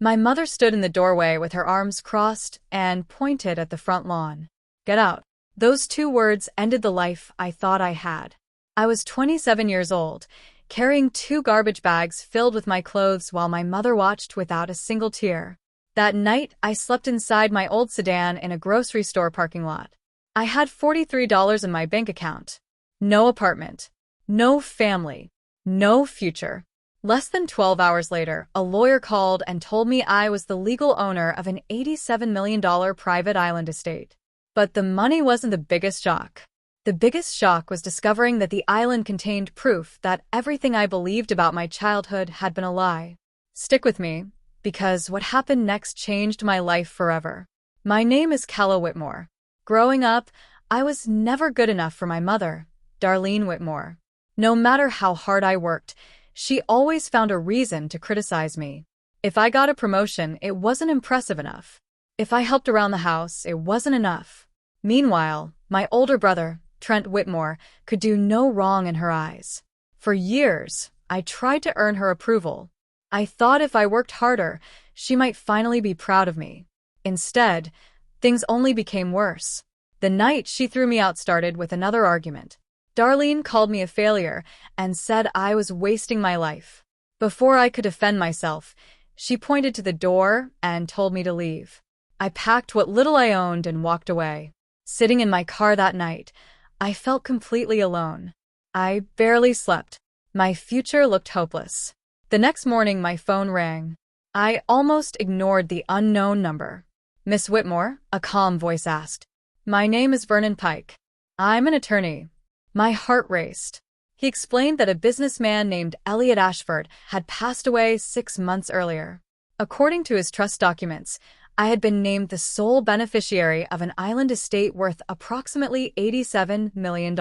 My mother stood in the doorway with her arms crossed and pointed at the front lawn. Get out. Those two words ended the life I thought I had. I was 27 years old, carrying two garbage bags filled with my clothes while my mother watched without a single tear. That night, I slept inside my old sedan in a grocery store parking lot. I had $43 in my bank account. No apartment. No family. No future. Less than 12 hours later, a lawyer called and told me I was the legal owner of an $87 million private island estate. But the money wasn't the biggest shock. The biggest shock was discovering that the island contained proof that everything I believed about my childhood had been a lie. Stick with me, because what happened next changed my life forever. My name is Kala Whitmore. Growing up, I was never good enough for my mother, Darlene Whitmore. No matter how hard I worked, she always found a reason to criticize me. If I got a promotion, it wasn't impressive enough. If I helped around the house, it wasn't enough. Meanwhile, my older brother, Trent Whitmore, could do no wrong in her eyes. For years, I tried to earn her approval. I thought if I worked harder, she might finally be proud of me. Instead, things only became worse. The night she threw me out started with another argument. Darlene called me a failure and said I was wasting my life. Before I could defend myself, she pointed to the door and told me to leave. I packed what little I owned and walked away. Sitting in my car that night, I felt completely alone. I barely slept. My future looked hopeless. The next morning, my phone rang. I almost ignored the unknown number. Miss Whitmore, a calm voice asked. My name is Vernon Pike. I'm an attorney. My heart raced. He explained that a businessman named Elliot Ashford had passed away 6 months earlier. According to his trust documents, I had been named the sole beneficiary of an island estate worth approximately $87 million.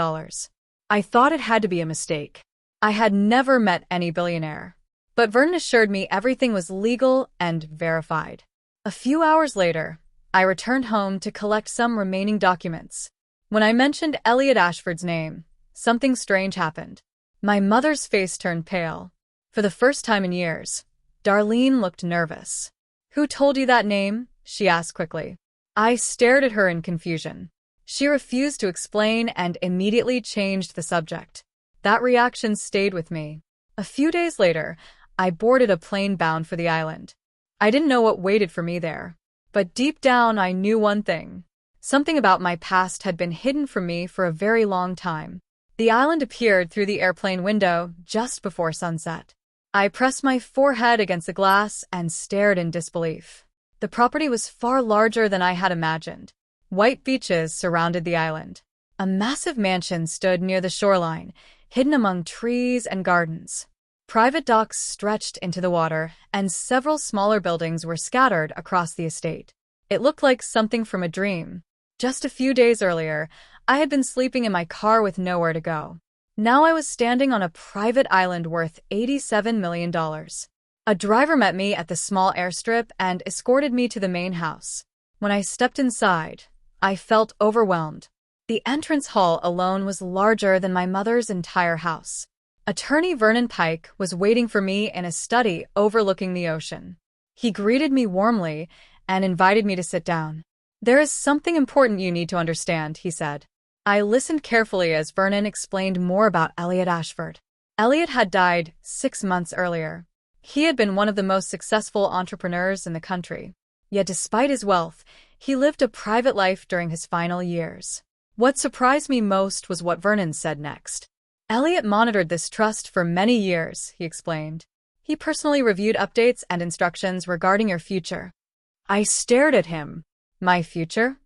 I thought it had to be a mistake. I had never met any billionaire. But Vernon assured me everything was legal and verified. A few hours later, I returned home to collect some remaining documents. When I mentioned Elliot Ashford's name, something strange happened. My mother's face turned pale. For the first time in years, Darlene looked nervous. Who told you that name? She asked quickly. I stared at her in confusion. She refused to explain and immediately changed the subject. That reaction stayed with me. A few days later, I boarded a plane bound for the island. I didn't know what waited for me there. But deep down, I knew one thing. Something about my past had been hidden from me for a very long time. The island appeared through the airplane window just before sunset. I pressed my forehead against the glass and stared in disbelief. The property was far larger than I had imagined. White beaches surrounded the island. A massive mansion stood near the shoreline, hidden among trees and gardens. Private docks stretched into the water, and several smaller buildings were scattered across the estate. It looked like something from a dream. Just a few days earlier, I had been sleeping in my car with nowhere to go. Now I was standing on a private island worth $87 million. A driver met me at the small airstrip and escorted me to the main house. When I stepped inside, I felt overwhelmed. The entrance hall alone was larger than my mother's entire house. Attorney Vernon Pike was waiting for me in a study overlooking the ocean. He greeted me warmly and invited me to sit down. There is something important you need to understand, he said. I listened carefully as Vernon explained more about Elliot Ashford. Elliot had died 6 months earlier. He had been one of the most successful entrepreneurs in the country. Yet despite his wealth, he lived a private life during his final years. What surprised me most was what Vernon said next. Elliot monitored this trust for many years, he explained. He personally reviewed updates and instructions regarding your future. I stared at him. My future?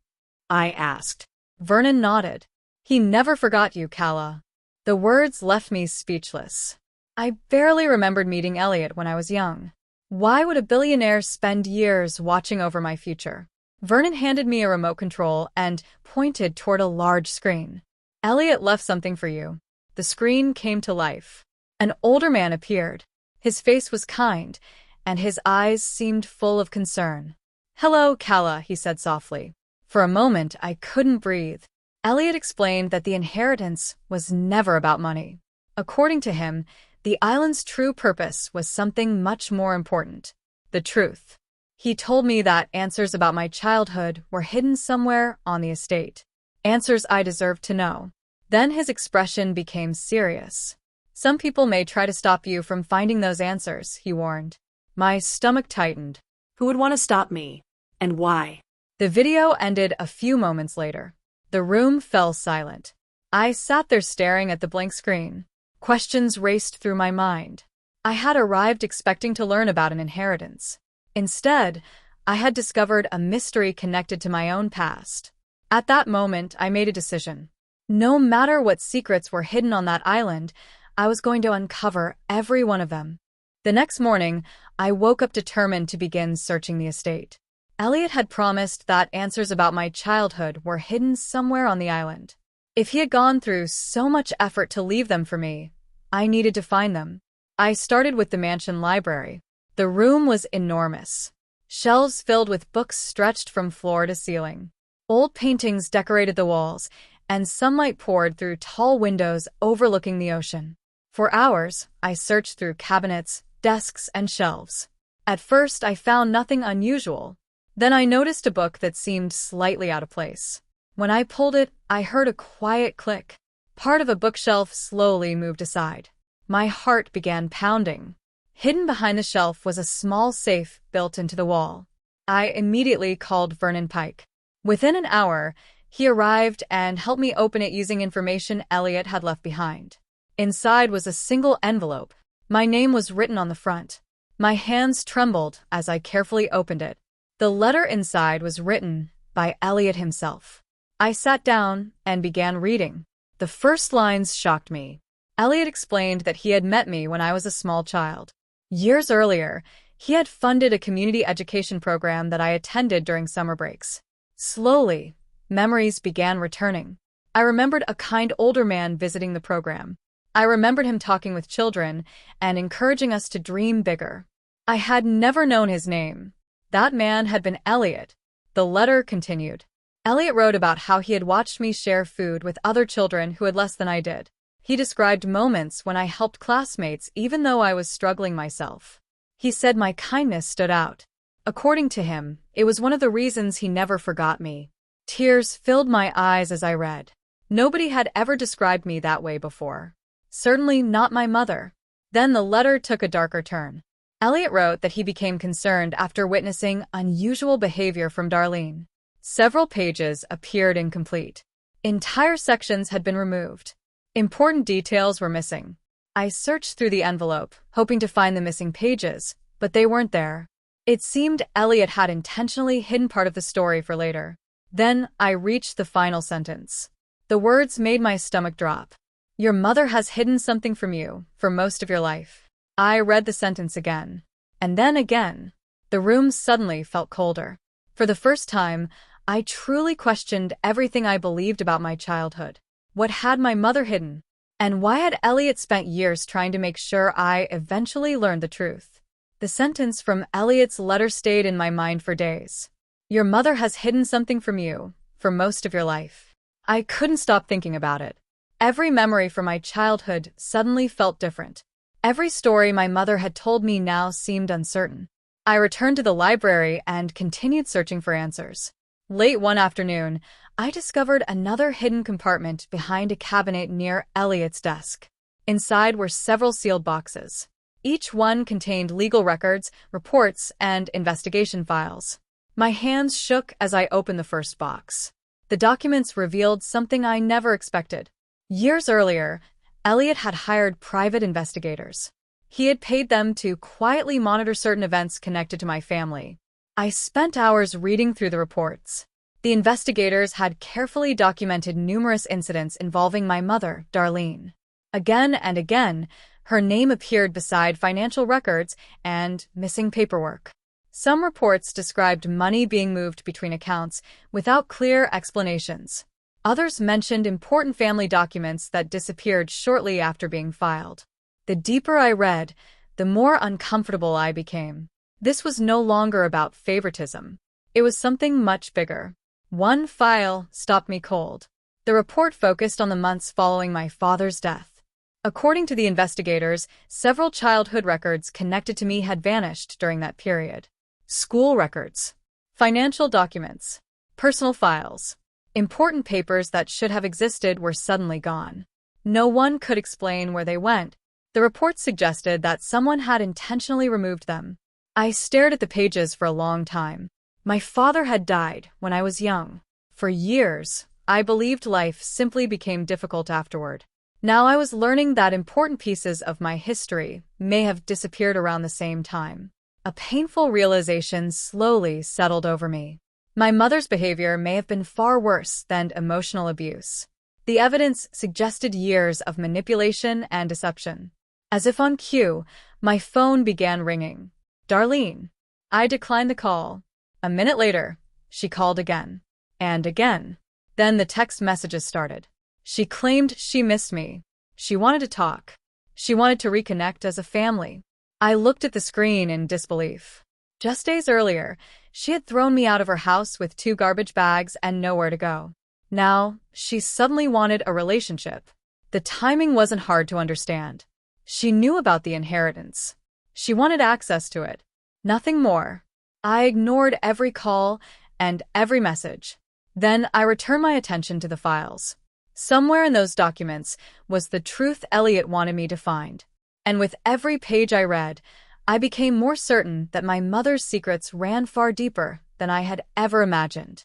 I asked. Vernon nodded. He never forgot you, Kala. The words left me speechless. I barely remembered meeting Elliot when I was young. Why would a billionaire spend years watching over my future? Vernon handed me a remote control and pointed toward a large screen. Elliot left something for you. The screen came to life. An older man appeared. His face was kind, and his eyes seemed full of concern. Hello, Kala, he said softly. For a moment, I couldn't breathe. Elliot explained that the inheritance was never about money. According to him, the island's true purpose was something much more important: the truth. He told me that answers about my childhood were hidden somewhere on the estate. Answers I deserved to know. Then his expression became serious. Some people may try to stop you from finding those answers, he warned. My stomach tightened. Who would want to stop me? And why? The video ended a few moments later. The room fell silent. I sat there staring at the blank screen. Questions raced through my mind. I had arrived expecting to learn about an inheritance. Instead, I had discovered a mystery connected to my own past. At that moment, I made a decision. No matter what secrets were hidden on that island, I was going to uncover every one of them. The next morning, I woke up determined to begin searching the estate. Elliot had promised that answers about my childhood were hidden somewhere on the island. If he had gone through so much effort to leave them for me, I needed to find them. I started with the mansion library. The room was enormous. Shelves filled with books stretched from floor to ceiling. Old paintings decorated the walls, and sunlight poured through tall windows overlooking the ocean. For hours, I searched through cabinets, desks, and shelves. At first, I found nothing unusual. Then I noticed a book that seemed slightly out of place. When I pulled it, I heard a quiet click. Part of a bookshelf slowly moved aside. My heart began pounding. Hidden behind the shelf was a small safe built into the wall. I immediately called Vernon Pike. Within an hour, he arrived and helped me open it using information Elliot had left behind. Inside was a single envelope. My name was written on the front. My hands trembled as I carefully opened it. The letter inside was written by Elliot himself. I sat down and began reading. The first lines shocked me. Elliot explained that he had met me when I was a small child. Years earlier, he had funded a community education program that I attended during summer breaks. Slowly, memories began returning. I remembered a kind older man visiting the program. I remembered him talking with children and encouraging us to dream bigger. I had never known his name. That man had been Elliot. The letter continued. Elliot wrote about how he had watched me share food with other children who had less than I did. He described moments when I helped classmates even though I was struggling myself. He said my kindness stood out. According to him, it was one of the reasons he never forgot me. Tears filled my eyes as I read. Nobody had ever described me that way before. Certainly not my mother. Then the letter took a darker turn. Elliot wrote that he became concerned after witnessing unusual behavior from Darlene. Several pages appeared incomplete. Entire sections had been removed. Important details were missing. I searched through the envelope, hoping to find the missing pages, but they weren't there. It seemed Elliot had intentionally hidden part of the story for later. Then I reached the final sentence. The words made my stomach drop. Your mother has hidden something from you for most of your life. I read the sentence again. And then again. The room suddenly felt colder. For the first time, I truly questioned everything I believed about my childhood. What had my mother hidden? And why had Elliot spent years trying to make sure I eventually learned the truth? The sentence from Elliot's letter stayed in my mind for days. Your mother has hidden something from you for most of your life. I couldn't stop thinking about it. Every memory from my childhood suddenly felt different. Every story my mother had told me now seemed uncertain. I returned to the library and continued searching for answers. Late one afternoon, I discovered another hidden compartment behind a cabinet near Elliot's desk. Inside were several sealed boxes. Each one contained legal records, reports, and investigation files. My hands shook as I opened the first box. The documents revealed something I never expected. Years earlier, Elliot had hired private investigators. He had paid them to quietly monitor certain events connected to my family. I spent hours reading through the reports. The investigators had carefully documented numerous incidents involving my mother, Darlene. Again and again, her name appeared beside financial records and missing paperwork. Some reports described money being moved between accounts without clear explanations. Others mentioned important family documents that disappeared shortly after being filed. The deeper I read, the more uncomfortable I became. This was no longer about favoritism. It was something much bigger. One file stopped me cold. The report focused on the months following my father's death. According to the investigators, several childhood records connected to me had vanished during that period. school records, financial documents, personal files. Important papers that should have existed were suddenly gone. No one could explain where they went. The reports suggested that someone had intentionally removed them. I stared at the pages for a long time. My father had died when I was young. For years, I believed life simply became difficult afterward. Now I was learning that important pieces of my history may have disappeared around the same time. A painful realization slowly settled over me. My mother's behavior may have been far worse than emotional abuse. The evidence suggested years of manipulation and deception. As if on cue, my phone began ringing. Darlene. I declined the call. A minute later, she called again. And again. Then the text messages started. She claimed she missed me. She wanted to talk. She wanted to reconnect as a family. I looked at the screen in disbelief. Just days earlier, she had thrown me out of her house with 2 garbage bags and nowhere to go. Now, she suddenly wanted a relationship. The timing wasn't hard to understand. She knew about the inheritance. She wanted access to it. Nothing more. I ignored every call and every message. Then I returned my attention to the files. Somewhere in those documents was the truth Elliot wanted me to find. And with every page I read, I became more certain that my mother's secrets ran far deeper than I had ever imagined.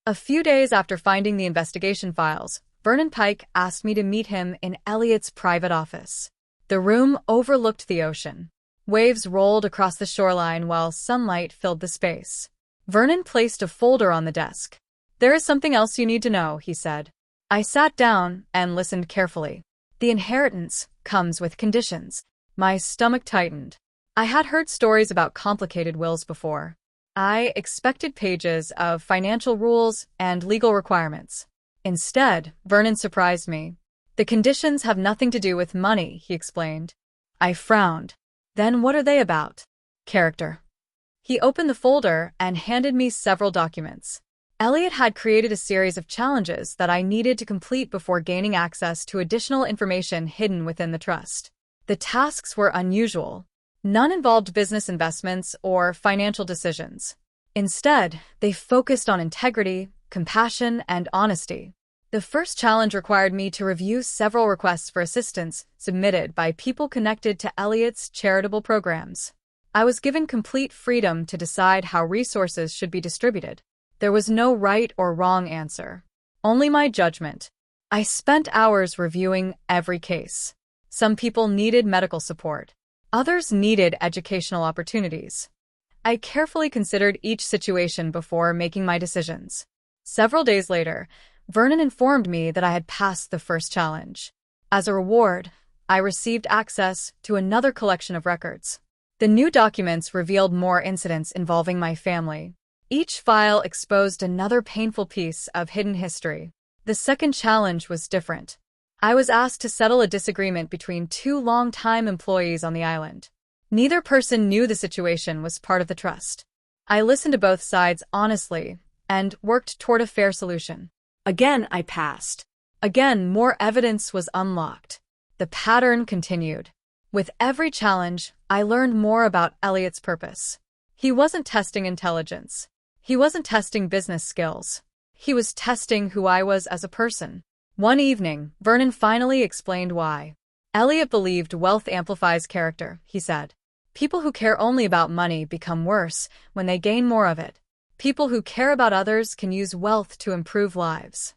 A few days after finding the investigation files, Vernon Pike asked me to meet him in Elliot's private office. The room overlooked the ocean. Waves rolled across the shoreline while sunlight filled the space. Vernon placed a folder on the desk. "There is something else you need to know," he said. I sat down and listened carefully. "The inheritance comes with conditions." My stomach tightened. I had heard stories about complicated wills before. I expected pages of financial rules and legal requirements. Instead, Vernon surprised me. "The conditions have nothing to do with money," he explained. I frowned. "Then what are they about?" "Character." He opened the folder and handed me several documents. Elliot had created a series of challenges that I needed to complete before gaining access to additional information hidden within the trust. The tasks were unusual. None involved business investments or financial decisions. Instead, they focused on integrity, compassion, and honesty. The first challenge required me to review several requests for assistance submitted by people connected to Elliot's charitable programs. I was given complete freedom to decide how resources should be distributed. There was no right or wrong answer, only my judgment. I spent hours reviewing every case. Some people needed medical support. Others needed educational opportunities. I carefully considered each situation before making my decisions. Several days later, Vernon informed me that I had passed the first challenge. As a reward, I received access to another collection of records. The new documents revealed more incidents involving my family. Each file exposed another painful piece of hidden history. The second challenge was different. I was asked to settle a disagreement between 2 long-time employees on the island. Neither person knew the situation was part of the trust. I listened to both sides honestly and worked toward a fair solution. Again, I passed. Again, more evidence was unlocked. The pattern continued. With every challenge, I learned more about Elliot's purpose. He wasn't testing intelligence. He wasn't testing business skills. He was testing who I was as a person. One evening, Vernon finally explained why. "Elliot believed wealth amplifies character," he said. "People who care only about money become worse when they gain more of it. People who care about others can use wealth to improve lives."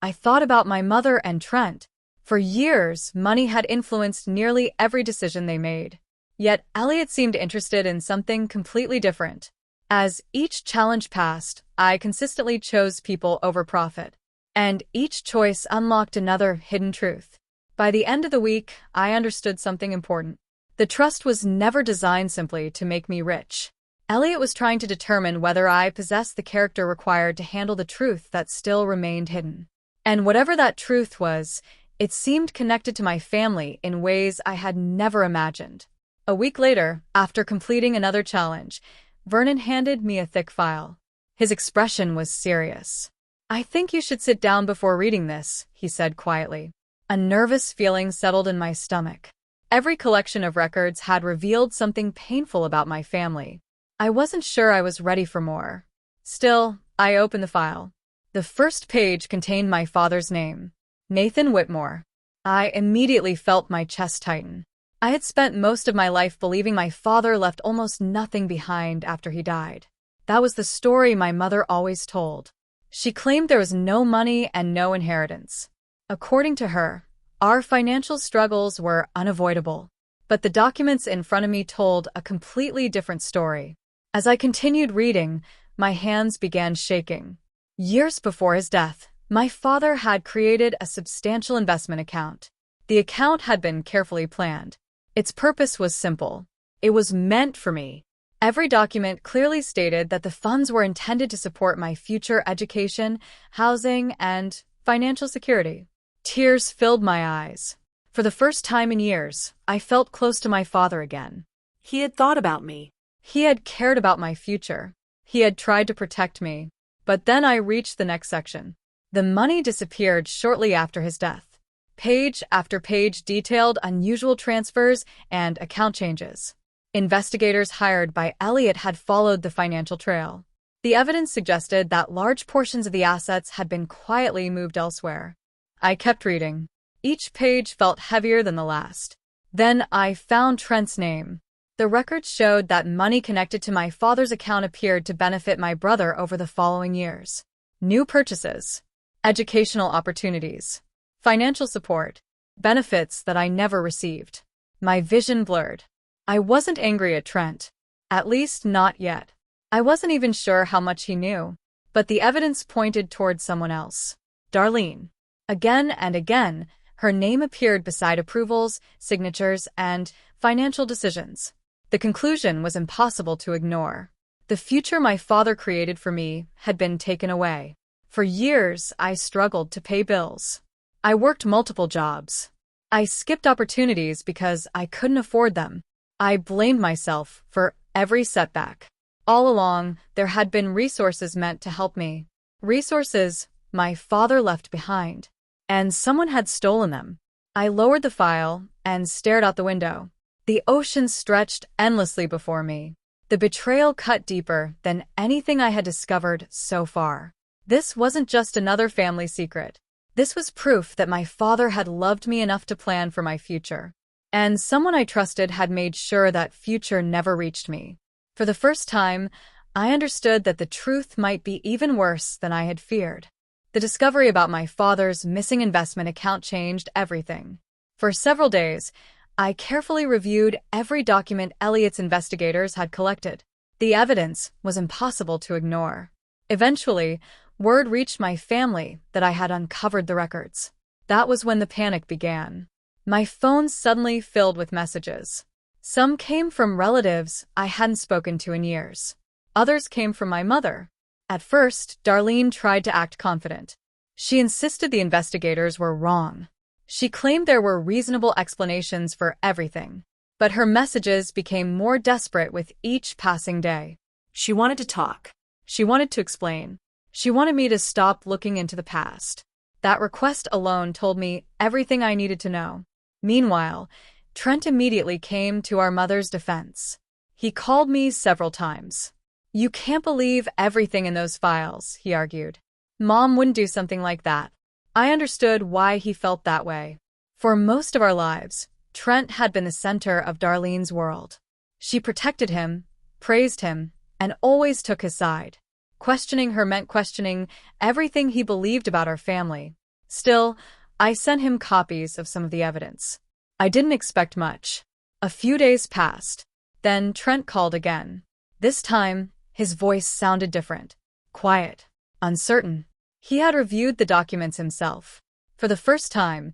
I thought about my mother and Trent. For years, money had influenced nearly every decision they made. Yet Elliot seemed interested in something completely different. As each challenge passed, I consistently chose people over profit. And each choice unlocked another hidden truth. By the end of the week, I understood something important. The trust was never designed simply to make me rich. Elliot was trying to determine whether I possessed the character required to handle the truth that still remained hidden. And whatever that truth was, it seemed connected to my family in ways I had never imagined. A week later, after completing another challenge, Vernon handed me a thick file. His expression was serious. "I think you should sit down before reading this," he said quietly. A nervous feeling settled in my stomach. Every collection of records had revealed something painful about my family. I wasn't sure I was ready for more. Still, I opened the file. The first page contained my father's name, Nathan Whitmore. I immediately felt my chest tighten. I had spent most of my life believing my father left almost nothing behind after he died. That was the story my mother always told. She claimed there was no money and no inheritance. According to her, our financial struggles were unavoidable. But the documents in front of me told a completely different story. As I continued reading, my hands began shaking. Years before his death, my father had created a substantial investment account. The account had been carefully planned. Its purpose was simple. It was meant for me. Every document clearly stated that the funds were intended to support my future education, housing, and financial security. Tears filled my eyes. For the first time in years, I felt close to my father again. He had thought about me. He had cared about my future. He had tried to protect me. But then I reached the next section. The money disappeared shortly after his death. Page after page detailed unusual transfers and account changes. Investigators hired by Elliot had followed the financial trail. The evidence suggested that large portions of the assets had been quietly moved elsewhere. I kept reading. Each page felt heavier than the last. Then I found Trent's name. The records showed that money connected to my father's account appeared to benefit my brother over the following years. New purchases, educational opportunities, financial support, benefits that I never received. My vision blurred. I wasn't angry at Trent. At least not yet. I wasn't even sure how much he knew. But the evidence pointed toward someone else. Darlene. Again and again, her name appeared beside approvals, signatures, and financial decisions. The conclusion was impossible to ignore. The future my father created for me had been taken away. For years, I struggled to pay bills. I worked multiple jobs. I skipped opportunities because I couldn't afford them. I blamed myself for every setback. All along, there had been resources meant to help me. Resources my father left behind. And someone had stolen them. I lowered the file and stared out the window. The ocean stretched endlessly before me. The betrayal cut deeper than anything I had discovered so far. This wasn't just another family secret. This was proof that my father had loved me enough to plan for my future. And someone I trusted had made sure that future never reached me. For the first time, I understood that the truth might be even worse than I had feared. The discovery about my father's missing investment account changed everything. For several days, I carefully reviewed every document Elliot's investigators had collected. The evidence was impossible to ignore. Eventually, word reached my family that I had uncovered the records. That was when the panic began. My phone suddenly filled with messages. Some came from relatives I hadn't spoken to in years. Others came from my mother. At first, Darlene tried to act confident. She insisted the investigators were wrong. She claimed there were reasonable explanations for everything. But her messages became more desperate with each passing day. She wanted to talk. She wanted to explain. She wanted me to stop looking into the past. That request alone told me everything I needed to know. Meanwhile, Trent immediately came to our mother's defense. He called me several times. "You can't believe everything in those files," he argued. "Mom wouldn't do something like that." I understood why he felt that way. For most of our lives, Trent had been the center of Darlene's world. She protected him, praised him, and always took his side. Questioning her meant questioning everything he believed about our family. Still, I sent him copies of some of the evidence. I didn't expect much. A few days passed. Then Trent called again. This time, his voice sounded different. Quiet. Uncertain. He had reviewed the documents himself. For the first time,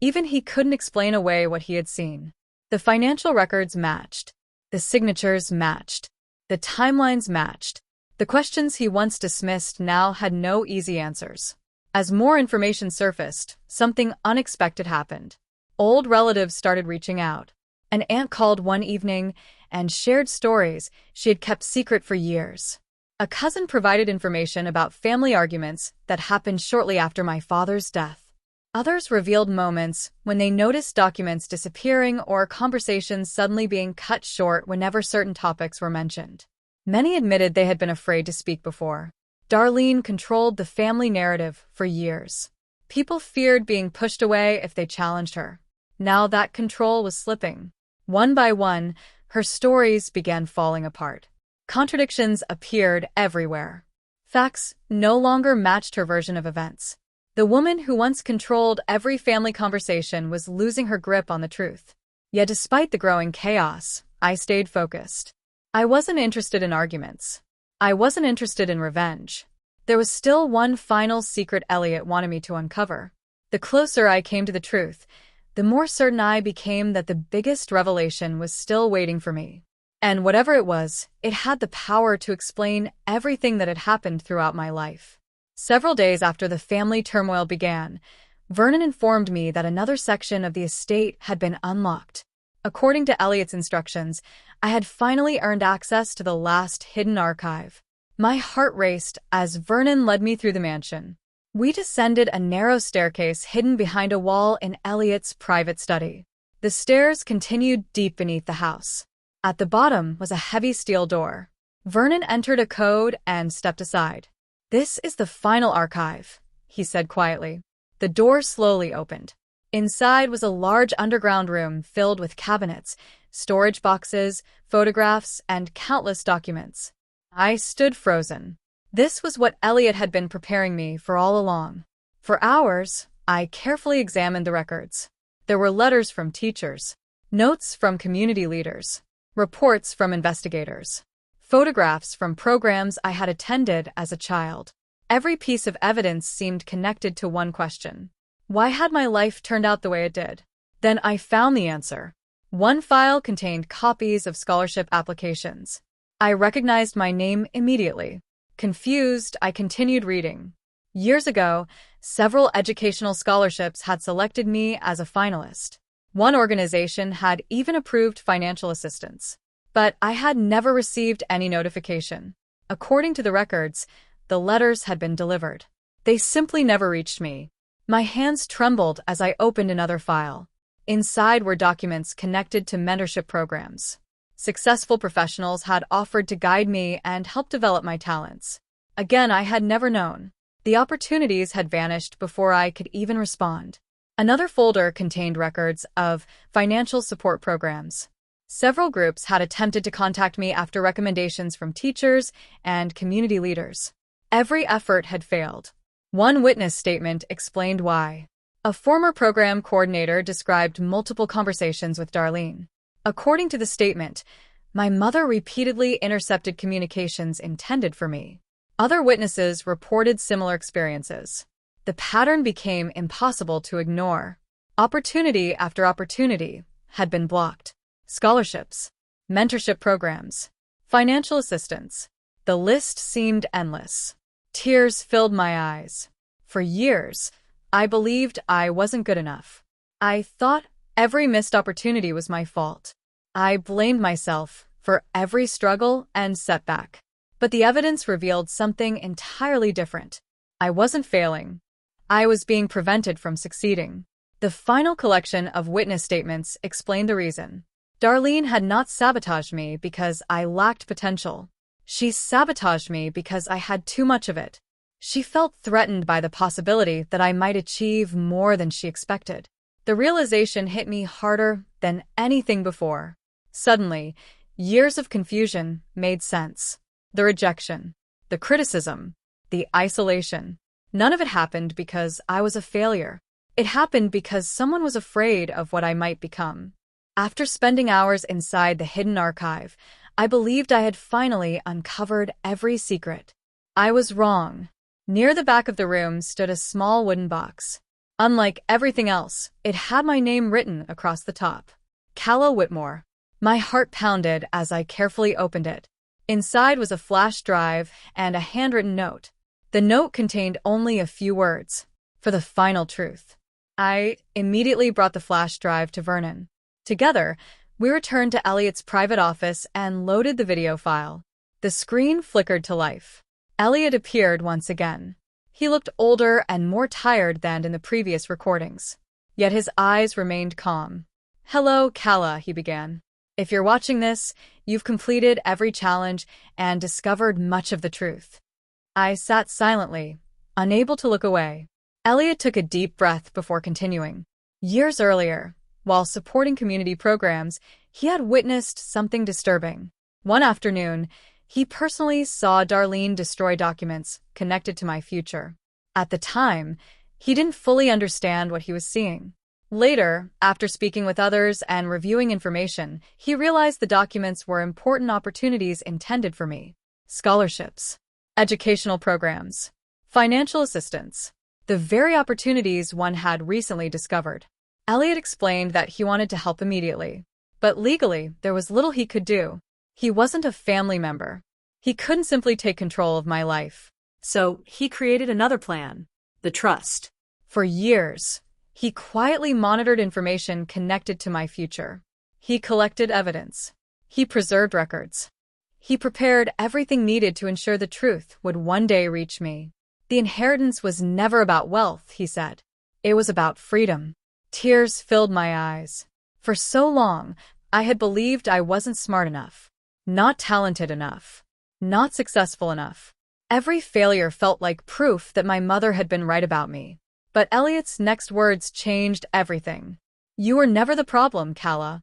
even he couldn't explain away what he had seen. The financial records matched. The signatures matched. The timelines matched. The questions he once dismissed now had no easy answers. As more information surfaced, something unexpected happened. Old relatives started reaching out. An aunt called one evening and shared stories she had kept secret for years. A cousin provided information about family arguments that happened shortly after my father's death. Others revealed moments when they noticed documents disappearing or conversations suddenly being cut short whenever certain topics were mentioned. Many admitted they had been afraid to speak before. Darlene controlled the family narrative for years. People feared being pushed away if they challenged her. Now that control was slipping. One by one, her stories began falling apart. Contradictions appeared everywhere. Facts no longer matched her version of events. The woman who once controlled every family conversation was losing her grip on the truth. Yet despite the growing chaos, I stayed focused. I wasn't interested in arguments. I wasn't interested in revenge. There was still one final secret Elliot wanted me to uncover. The closer I came to the truth, the more certain I became that the biggest revelation was still waiting for me. And whatever it was, it had the power to explain everything that had happened throughout my life. Several days after the family turmoil began, Vernon informed me that another section of the estate had been unlocked. According to Elliot's instructions, I had finally earned access to the last hidden archive. My heart raced as Vernon led me through the mansion. We descended a narrow staircase hidden behind a wall in Elliot's private study. The stairs continued deep beneath the house. At the bottom was a heavy steel door. Vernon entered a code and stepped aside. "This is the final archive," he said quietly. The door slowly opened. Inside was a large underground room filled with cabinets, storage boxes, photographs, and countless documents. I stood frozen. This was what Elliot had been preparing me for all along. For hours, I carefully examined the records. There were letters from teachers, notes from community leaders, reports from investigators, photographs from programs I had attended as a child. Every piece of evidence seemed connected to one question. Why had my life turned out the way it did? Then I found the answer. One file contained copies of scholarship applications. I recognized my name immediately. Confused, I continued reading. Years ago, several educational scholarships had selected me as a finalist. One organization had even approved financial assistance. But I had never received any notification. According to the records, the letters had been delivered. They simply never reached me. My hands trembled as I opened another file. Inside were documents connected to mentorship programs. Successful professionals had offered to guide me and help develop my talents. Again, I had never known. The opportunities had vanished before I could even respond. Another folder contained records of financial support programs. Several groups had attempted to contact me after recommendations from teachers and community leaders. Every effort had failed. One witness statement explained why. A former program coordinator described multiple conversations with Darlene. According to the statement, my mother repeatedly intercepted communications intended for me. Other witnesses reported similar experiences. The pattern became impossible to ignore. Opportunity after opportunity had been blocked. Scholarships, mentorship programs, financial assistance. The list seemed endless. Tears filled my eyes. For years, I believed I wasn't good enough. I thought every missed opportunity was my fault. I blamed myself for every struggle and setback. But the evidence revealed something entirely different. I wasn't failing. I was being prevented from succeeding. The final collection of witness statements explained the reason. Darlene had not sabotaged me because I lacked potential. She sabotaged me because I had too much of it. She felt threatened by the possibility that I might achieve more than she expected. The realization hit me harder than anything before. Suddenly, years of confusion made sense. The rejection, the criticism, the isolation. None of it happened because I was a failure. It happened because someone was afraid of what I might become. After spending hours inside the hidden archive, I believed I had finally uncovered every secret. I was wrong. Near the back of the room stood a small wooden box. Unlike everything else, it had my name written across the top. Calla Whitmore. My heart pounded as I carefully opened it. Inside was a flash drive and a handwritten note. The note contained only a few words. For the final truth. I immediately brought the flash drive to Vernon. Together, we returned to Elliot's private office and loaded the video file. The screen flickered to life. Elliot appeared once again. He looked older and more tired than in the previous recordings. Yet his eyes remained calm. "Hello, Calla," he began. If you're watching this, you've completed every challenge and discovered much of the truth. I sat silently, unable to look away. Elliot took a deep breath before continuing. Years earlier, while supporting community programs, he had witnessed something disturbing. One afternoon, he personally saw Darlene destroy documents connected to my future. At the time, he didn't fully understand what he was seeing. Later, after speaking with others and reviewing information, he realized the documents were important opportunities intended for me. Scholarships, educational programs, financial assistance, the very opportunities one had recently discovered. Elliot explained that he wanted to help immediately, but legally, there was little he could do. He wasn't a family member. He couldn't simply take control of my life. So he created another plan, the trust. For years, he quietly monitored information connected to my future. He collected evidence. He preserved records. He prepared everything needed to ensure the truth would one day reach me. The inheritance was never about wealth, he said. It was about freedom. Tears filled my eyes. For so long, I had believed I wasn't smart enough, not talented enough, not successful enough. Every failure felt like proof that my mother had been right about me. But Elliot's next words changed everything. You were never the problem, Kala.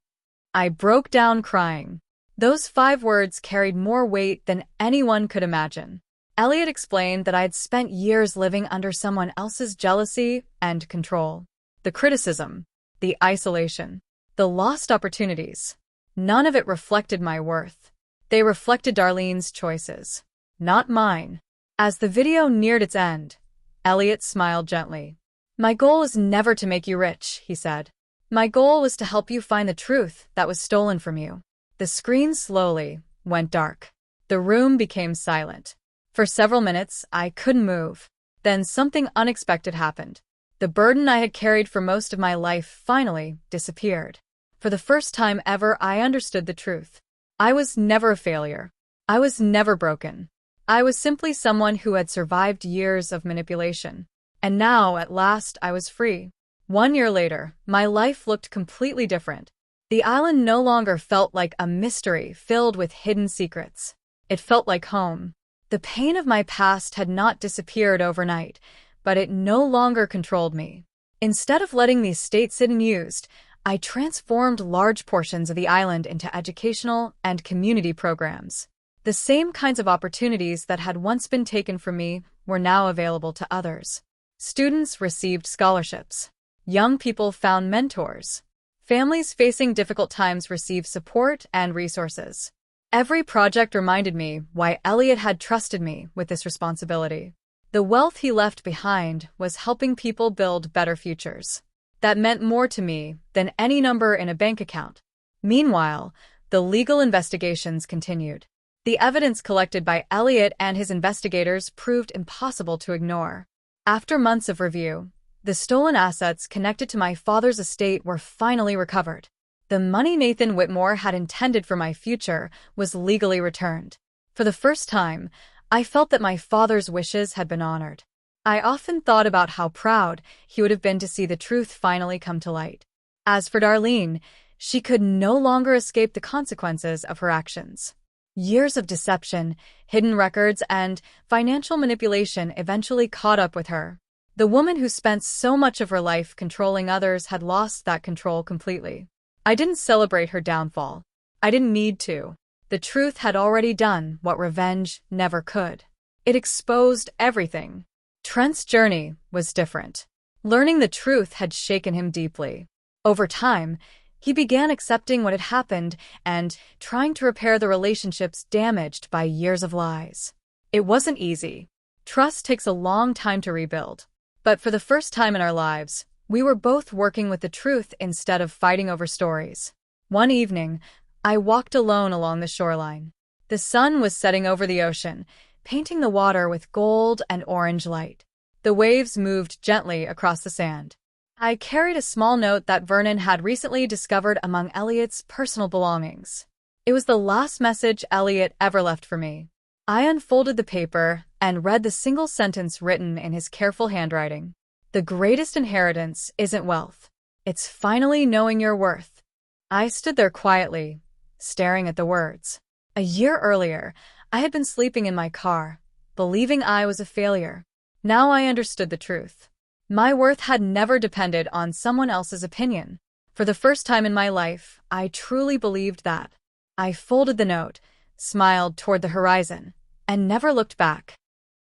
I broke down crying. Those 5 words carried more weight than anyone could imagine. Elliot explained that I had spent years living under someone else's jealousy and control. The criticism, the isolation, the lost opportunities. None of it reflected my worth. They reflected Darlene's choices, not mine. As the video neared its end, Elliot smiled gently. My goal is never to make you rich, he said. My goal was to help you find the truth that was stolen from you. The screen slowly went dark. The room became silent. For several minutes, I couldn't move. Then something unexpected happened. The burden I had carried for most of my life finally disappeared. For the first time ever, I understood the truth. I was never a failure. I was never broken. I was simply someone who had survived years of manipulation. And now, at last, I was free. 1 year later, my life looked completely different. The island no longer felt like a mystery filled with hidden secrets. It felt like home. The pain of my past had not disappeared overnight, but it no longer controlled me. Instead of letting these states sit unused, I transformed large portions of the island into educational and community programs. The same kinds of opportunities that had once been taken from me were now available to others. Students received scholarships. Young people found mentors. Families facing difficult times received support and resources. Every project reminded me why Elliot had trusted me with this responsibility. The wealth he left behind was helping people build better futures. That meant more to me than any number in a bank account. Meanwhile, the legal investigations continued. The evidence collected by Elliot and his investigators proved impossible to ignore. After months of review, the stolen assets connected to my father's estate were finally recovered. The money Nathan Whitmore had intended for my future was legally returned. For the first time, I felt that my father's wishes had been honored. I often thought about how proud he would have been to see the truth finally come to light. As for Darlene, she could no longer escape the consequences of her actions. Years of deception, hidden records, and financial manipulation eventually caught up with her. The woman who spent so much of her life controlling others had lost that control completely. I didn't celebrate her downfall. I didn't need to. The truth had already done what revenge never could. It exposed everything. Trent's journey was different. Learning the truth had shaken him deeply. Over time, he began accepting what had happened and trying to repair the relationships damaged by years of lies. It wasn't easy. Trust takes a long time to rebuild. But for the first time in our lives, we were both working with the truth instead of fighting over stories. One evening, I walked alone along the shoreline. The sun was setting over the ocean, painting the water with gold and orange light. The waves moved gently across the sand. I carried a small note that Vernon had recently discovered among Elliot's personal belongings. It was the last message Elliot ever left for me. I unfolded the paper and read the single sentence written in his careful handwriting. The greatest inheritance isn't wealth. It's finally knowing your worth. I stood there quietly, staring at the words. A year earlier, I had been sleeping in my car, believing I was a failure. Now I understood the truth. My worth had never depended on someone else's opinion. For the first time in my life, I truly believed that. I folded the note, smiled toward the horizon, and never looked back.